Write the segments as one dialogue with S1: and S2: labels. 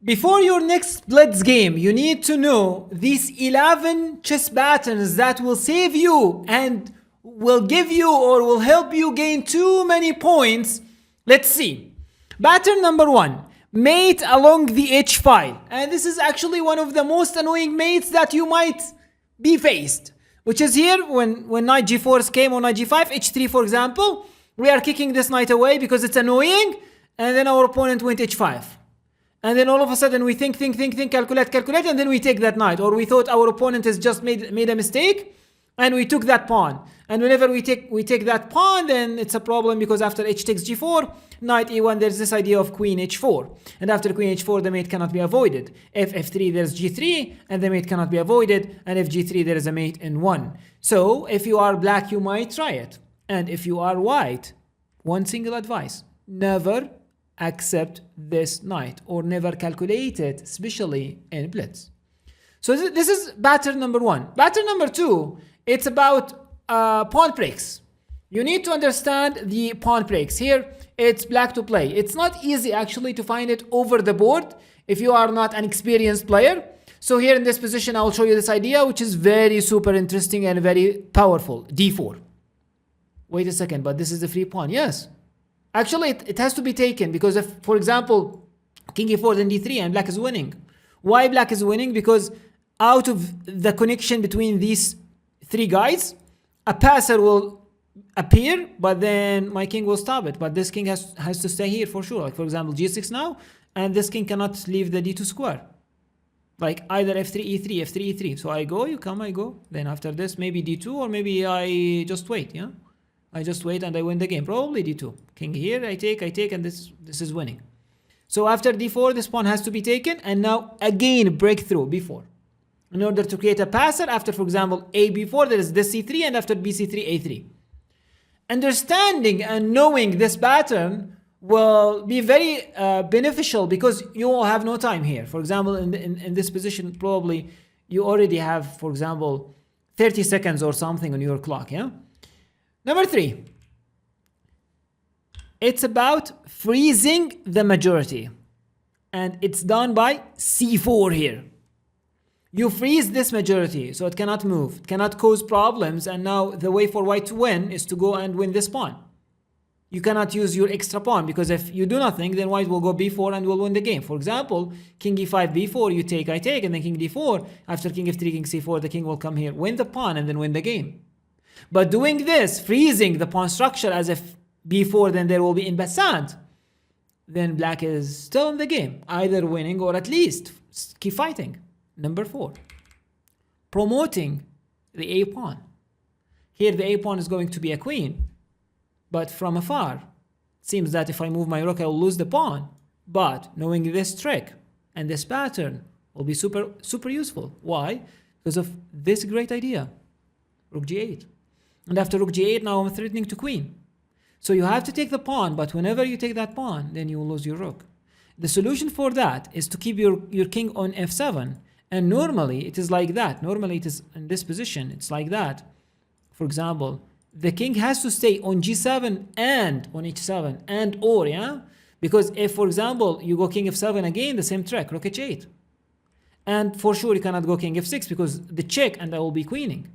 S1: Before your next Blitz game, you need to know these 11 chess patterns that will save you and will give you or will help you gain too many points. Let's see. Pattern number 1, mate along the H file. And this is actually one of the most annoying mates that you might be faced, which is here when knight g4 came or knight g5, h3 for example. We are kicking this knight away because it's annoying, and then our opponent went h5. And then all of a sudden we think, calculate, and then we take that knight. Or we thought our opponent has just made a mistake, and we took that pawn. And whenever we take that pawn, then it's a problem because after h takes g4, knight e1, there's this idea of queen h4. And after queen h4, the mate cannot be avoided. If f3, there's g3, and the mate cannot be avoided. And if g3, there is a mate in 1. So if you are black, you might try it. And if you are white, one single advice: never accept this knight or never calculate it, especially in Blitz. So this is pattern number 1. Pattern number 2, it's about pawn breaks. You need to understand the pawn breaks. Here, it's black to play. It's not easy actually to find it over the board if you are not an experienced player. So here in this position, I will show you this idea, which is very super interesting and very powerful. d4. Wait a second, but this is the free pawn. Yes. Actually, it has to be taken because if, for example, king e4 then d3 and black is winning. Why black is winning? Because out of the connection between these three guys, a passer will appear, but then my king will stop it. But this king has to stay here for sure. Like for example, g6 now, and this king cannot leave the d2 square. Like either f3, e3, f3, e3. So I go, you come, I go. Then after this, maybe d2, or maybe I just wait, yeah? I just wait and I win the game. Probably d2. King here, I take, and this is winning. So after d4, this pawn has to be taken, and now again breakthrough b4. In order to create a passer, after, for example, a b4, there is this c3, and after bc3, a3. Understanding and knowing this pattern will be very beneficial because you will have no time here. For example, in this position, probably you already have, for example, 30 seconds or something on your clock, yeah? Number 3, it's about freezing the majority. And it's done by c4 here. You freeze this majority so it cannot move, it cannot cause problems, and now the way for white to win is to go and win this pawn. You cannot use your extra pawn because if you do nothing, then white will go b4 and will win the game. For example, king e5, b4, you take, I take, and then king d4. After king f3, king c4, the king will come here, win the pawn, and then win the game. But doing this, freezing the pawn structure as if b4, then there will be in passant, then black is still in the game, either winning or at least keep fighting. Number 4, promoting the a pawn. Here the a pawn is going to be a queen, but from afar, it seems that if I move my rook, I will lose the pawn. But knowing this trick and this pattern will be super useful. Why? Because of this great idea, rook g8. And after rook g8, now I'm threatening to queen. So you have to take the pawn, but whenever you take that pawn, then you will lose your rook. The solution for that is to keep your king on f7. And normally it is like that. Normally it is in this position. It's like that. For example, the king has to stay on g7 and on h7 and or, yeah? Because if, for example, you go king f7 again, the same trick, rook h8. And for sure you cannot go king f6 because the check and I will be queening.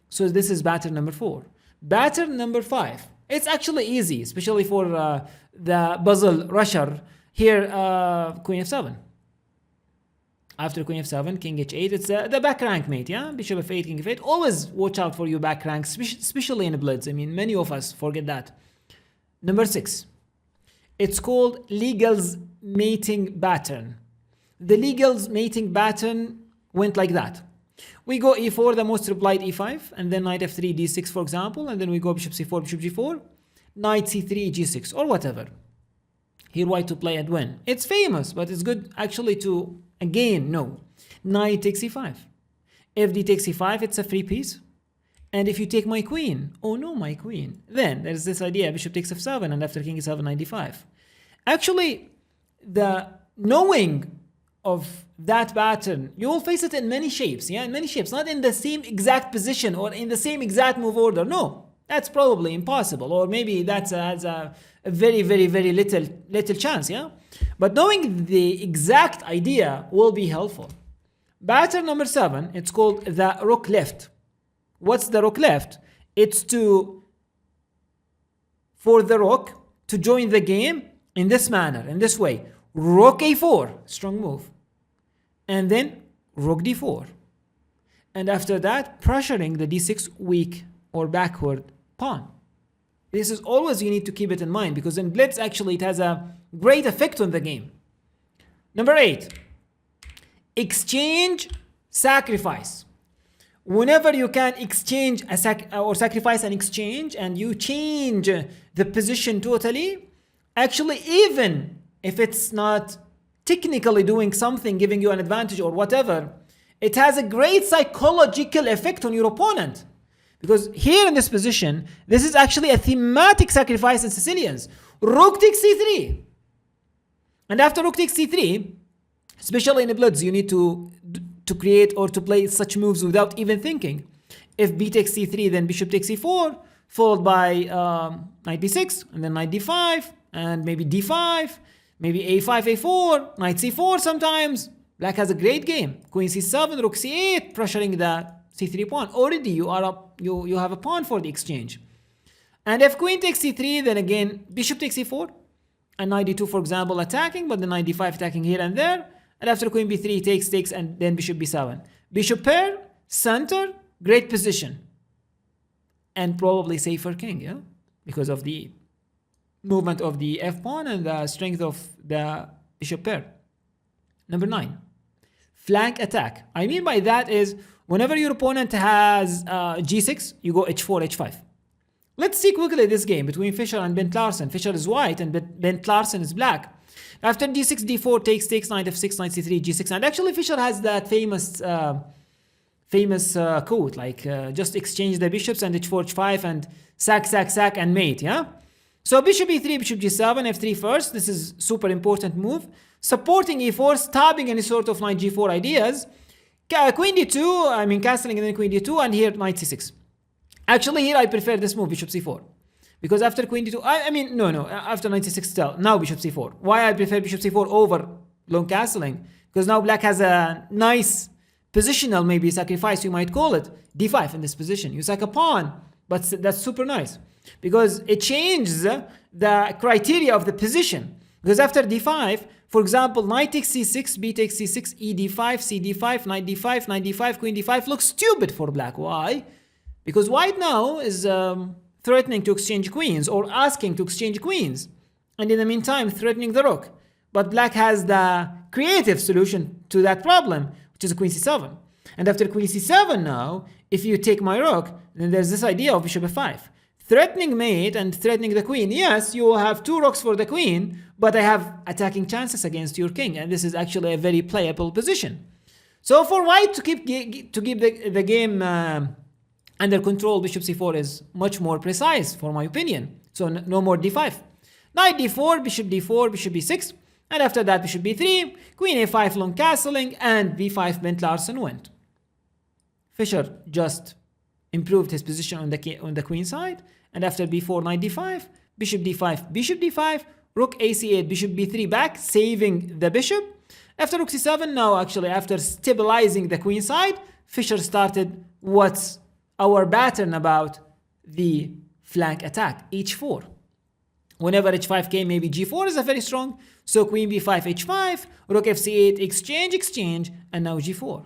S1: So this is pattern number 4. Pattern number 5. It's actually easy, especially for the puzzle rusher. Here, queen f7. After queen f7, king h8. It's the back rank mate, yeah? Bishop f8, king f8. Always watch out for your back ranks, especially in Blitz. I mean, many of us forget that. Number 6. It's called Legal's mating pattern. The Legal's mating pattern went like that. We go e4, the most replied e5, and then knight f3, d6, for example, and then we go bishop c4, bishop g4, knight c3, g6, or whatever. Here white to play and win. It's famous, but it's good actually to, again, know. Knight takes e5. If d takes e5, it's a free piece. And if you take my queen, oh no, my queen, then there's this idea, bishop takes f7, and after king e7, knight d5. Actually, the knowing of that pattern, you will face it in many shapes, yeah, in many shapes, not in the same exact position or in the same exact move order. No, that's probably impossible, or maybe that's has a very little chance, yeah. But knowing the exact idea will be helpful. Pattern number 7, it's called the rook left. What's the rook left? It's for the rook to join the game in this manner, in this way. Rook a4, strong move. And then rook d4. And after that, pressuring the d6 weak or backward pawn. This is always, you need to keep it in mind, because in Blitz, actually, it has a great effect on the game. Number 8, exchange sacrifice. Whenever you can exchange or sacrifice an exchange and you change the position totally, actually, even if it's not technically doing something, giving you an advantage or whatever, it has a great psychological effect on your opponent. Because here in this position, this is actually a thematic sacrifice in Sicilians. Rook takes c3. And after rook takes c3, especially in the Blitz, you need to create or to play such moves without even thinking. If b takes c3, then bishop takes c4, followed by knight b6, and then knight d5, and maybe d5, maybe a5, a4, knight c4 sometimes. Black has a great game. Queen c7, rook c8, pressuring the c3 pawn. Already you have a pawn for the exchange. And if queen takes c3, then again bishop takes c4, and knight d2, for example, attacking, but then knight d5 attacking here and there. And after queen b3 takes, and then bishop b7. Bishop pair, center, great position. And probably safer king, yeah? Because of the movement of the f pawn and the strength of the bishop pair. Number 9, flank attack. I mean by that is, whenever your opponent has g6, you go h4, h5. Let's see quickly this game between Fischer and Bent Larsen. Fischer is white and Bent Larsen is black. After d6, d4, takes, knight f6, knight c3, g6. And actually Fischer has that famous quote, like just exchange the bishops and h4, h5 and sack and mate, yeah? So bishop e3, bishop g7, f3 first. This is super important move. Supporting e4, stopping any sort of knight g4 ideas. Queen d2, I mean castling and then queen d2, and here knight c6. Actually here I prefer this move, bishop c4. Because after queen d2, after knight c6 still, now bishop c4. Why I prefer bishop c4 over long castling? Because now black has a nice positional, maybe sacrifice you might call it, d5 in this position. You sack a pawn, but that's super nice. Because it changes the criteria of the position. Because after d5, for example, knight takes c6, b takes c6, e d5, c d5, knight d5, knight d5, queen d5 looks stupid for black. Why? Because white now is threatening to exchange queens or asking to exchange queens. And in the meantime, threatening the rook. But black has the creative solution to that problem, which is queen c7. And after queen c7 now, if you take my rook, then there's this idea of bishop f5. Threatening mate and threatening the queen. Yes, you will have 2 rooks for the queen, but I have attacking chances against your king, and this is actually a very playable position. So for white to keep the game under control, bishop c4 is much more precise, for my opinion. So no more d5. Knight d4, bishop d4, bishop b6, and after that bishop b3, queen a5 long castling, and b5 Bent Larsen went. Fischer just improved his position on the queen side, and after b4, knight d5, bishop d5, rook ac8, bishop b3 back, saving the bishop. After rook c7, now actually after stabilizing the queen side, Fischer started what's our pattern about the flank attack, h4. Whenever h5 came, maybe g4 is a very strong, so queen b5, h5, rook fc8, exchange, and now g4.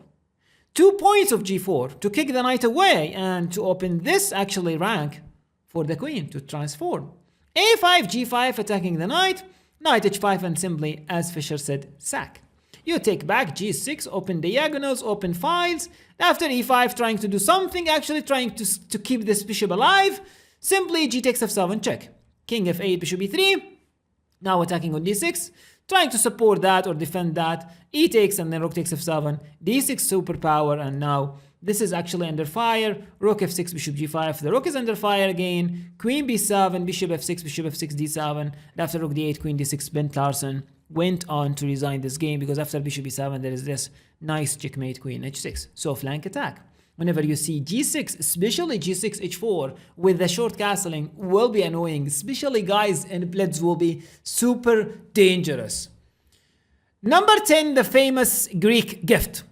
S1: 2 points of g4 to kick the knight away and to open this actually rank for the queen to transform. a5, g5 attacking the knight, knight h5, and simply, as Fischer said, sack. You take back g6, open diagonals, open files. After e5, trying to do something, actually trying to keep this bishop alive. Simply g takes f7, check. King f8, bishop e3. Now attacking on d6, trying to support that or defend that. E takes and then rook takes f7. d6 superpower, and now this is actually under fire. Rook f6, bishop g5. The rook is under fire again. Queen b7, bishop f6, d7. And after rook d8, queen d6, Bent Larsen went on to resign this game because after bishop e7 there is this nice checkmate, queen h6. So flank attack. Whenever you see g6, especially g6, h4 with the short castling will be annoying, especially guys in Blitz will be super dangerous. Number 10, the famous Greek gift.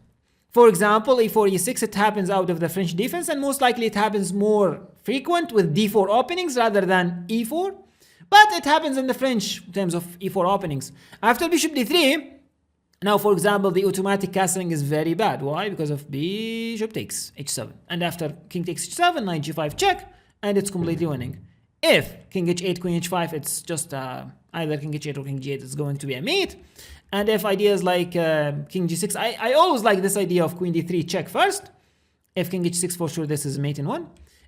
S1: For example, e4, e6, it happens out of the French defense, and most likely it happens more frequent with d4 openings rather than e4. But it happens in the French in terms of e4 openings. After bishop d3, now for example, the automatic castling is very bad. Why? Because of bishop takes h7. And after king takes h7, knight g5 check, and it's completely winning. If king h8, queen h5, it's just either king h8 or king g8 is going to be a mate. And if ideas like king g6, I always like this idea of queen d3 check first. If king h6, for sure, this is mate in one.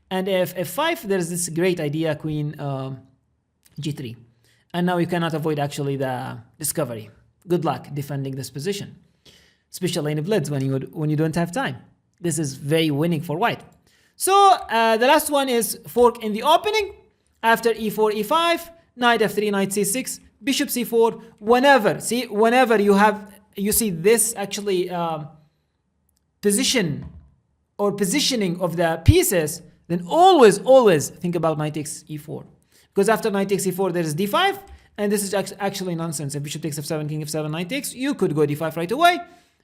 S1: And if f5, there's this great idea, queen g3. And now you cannot avoid actually the discovery. Good luck defending this position, especially in Blitz when you don't have time. This is very winning for white. So the last one is fork in the opening. After e4, e5, knight f3, knight c6, bishop c4. Whenever you see this actually positioning of the pieces, then always think about knight takes e4. Because after knight takes e4, there is d5, and this is actually nonsense. If bishop takes f7, king f7, knight takes, you could go d5 right away,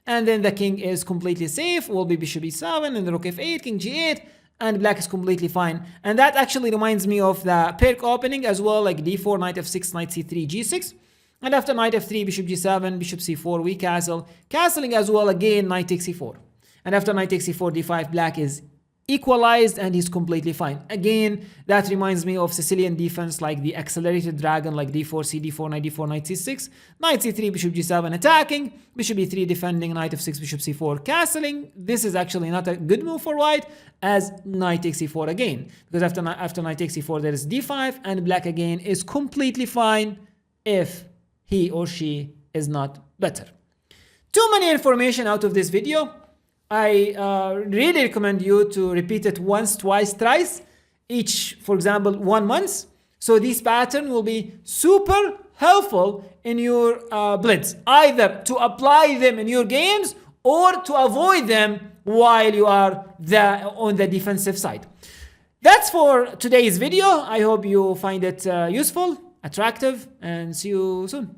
S1: and then the king is completely safe. Will be bishop e7, and the rook f8, king g8, and black is completely fine. And that actually reminds me of the Perk opening as well, like d4, knight f6, knight c3, g6. And after knight f3, bishop g7, bishop c4, we castle. Castling as well, again, knight takes e4. And after knight takes e4, d5, black is equalized and he's completely fine. Again, that reminds me of Sicilian defense, like the accelerated dragon, like d4, cd4, knight d4, knight c6, knight c3, bishop g7 attacking, bishop e3 defending, knight f6, bishop c4 castling. This is actually not a good move for white, as knight takes e4 again, because after knight takes e4 there is d5, and black again is completely fine if he or she is not better. Too many information out of this video. I really recommend you to repeat it once, twice, thrice, each, for example, 1 month. So this pattern will be super helpful in your blitz, either to apply them in your games or to avoid them while you are on the defensive side. That's for today's video. I hope you find it useful, attractive, and see you soon.